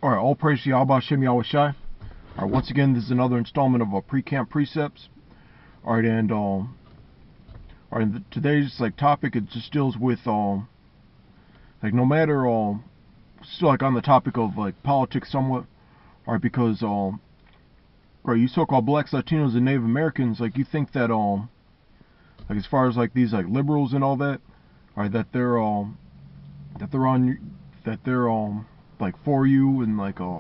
Alright, all praise to Yahweh Shem Yahweh Shai. Alright, once again, this is another installment of Pre-Camp Precepts. Alright, and today's topic, it just deals with no matter still on the topic of politics somewhat. Alright, because right, you so-called blacks, Latinos, and Native Americans, you think that as far as these liberals and all that, alright, that they're for you and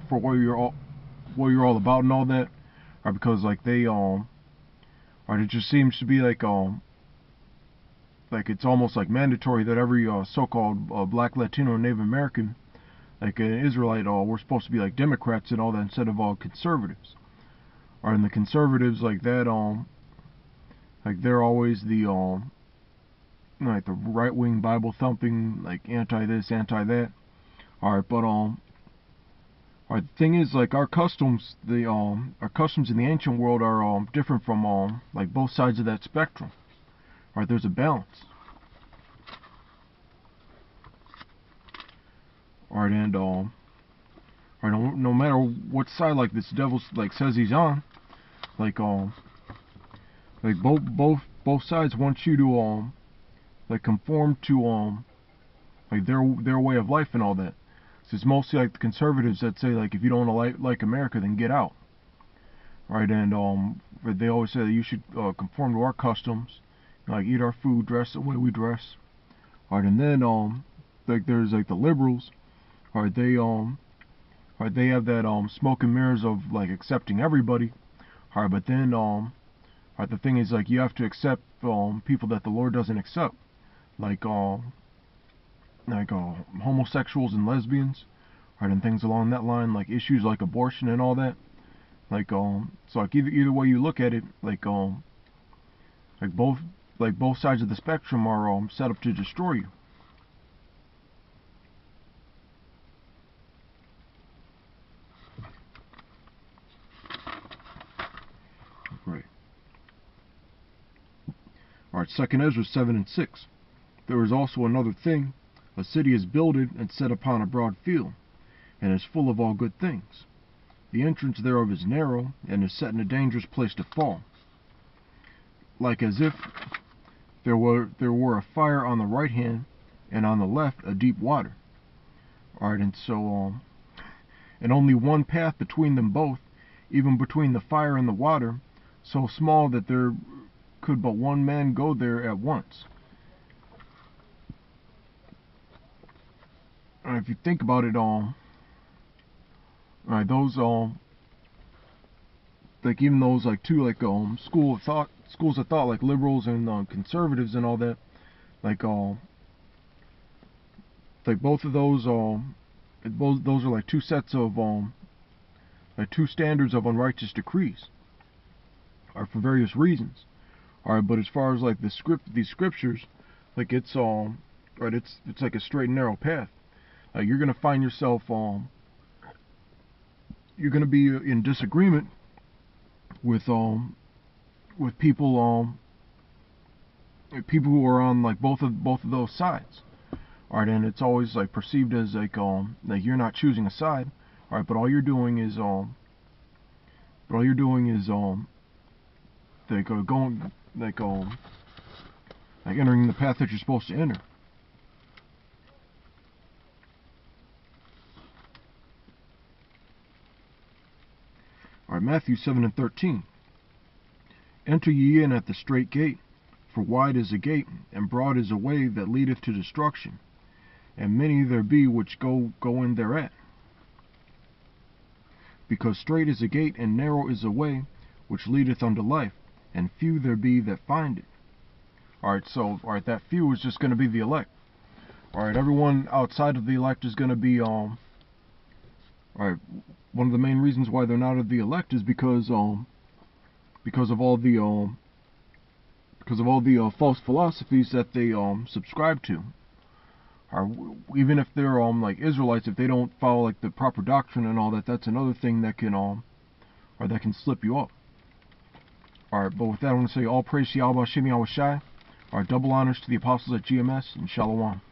for what you're all about and all that, or because they or it just seems to be it's almost mandatory that every so-called black, Latino, and Native American, an Israelite, we're supposed to be Democrats and all that instead of conservatives. Or and the conservatives that they're always the the right-wing Bible thumping, anti this, anti that. Alright, but alright, the thing is, our customs, our customs in the ancient world are different from both sides of that spectrum. Alright, there's a balance. Alright, and alright, no matter what side this devil says he's on, both sides want you to conform to their way of life and all that. It's mostly the conservatives that say if you don't like America, then get out. Right, and they always say that you should conform to our customs, eat our food, dress the way we dress. Alright, and then there's the liberals. Alright, they have that smoke and mirrors of accepting everybody. Alright, but then alright, the thing is you have to accept people that the Lord doesn't accept, homosexuals and lesbians, right, and things along that line, issues abortion and all that. So either way you look at it, both sides of the spectrum are set up to destroy you. Right. Alright, 2 Ezra 7 and 6. There is also another thing. A city is builded and set upon a broad field, and is full of all good things. The entrance thereof is narrow, and is set in a dangerous place to fall, as if there were a fire on the right hand, and on the left a deep water. Alright, and so and only one path between them both, even between the fire and the water, so small that there could but one man go there at once. If you think about it, those even those two schools of thought, liberals and conservatives and all that, both of those those are two sets of two standards of unrighteous decrees, for various reasons. Alright, but as far as these scriptures, it's right, it's a straight and narrow path. You're gonna find yourself you're gonna be in disagreement with people people who are on both of those sides. Alright, and it's always perceived as you're not choosing a side. Alright, but all you're doing is entering the path that you're supposed to enter. Alright, Matthew 7 and 13. Enter ye in at the strait gate, for wide is the gate, and broad is the way that leadeth to destruction, and many there be which go in thereat. Because strait is the gate, and narrow is the way which leadeth unto life, and few there be that find it. Alright, so that few is just going to be the elect. Alright, everyone outside of the elect is going to be alright. One of the main reasons why they're not of the elect is because of all the false philosophies that they subscribe to. Even if they're Israelites, if they don't follow the proper doctrine and all that, that's another thing that can that can slip you up. Alright, but with that, I want to say all praise to Yahweh Shem Yahweh Shai. Alright, double honors to the apostles at GMS, and Shalom.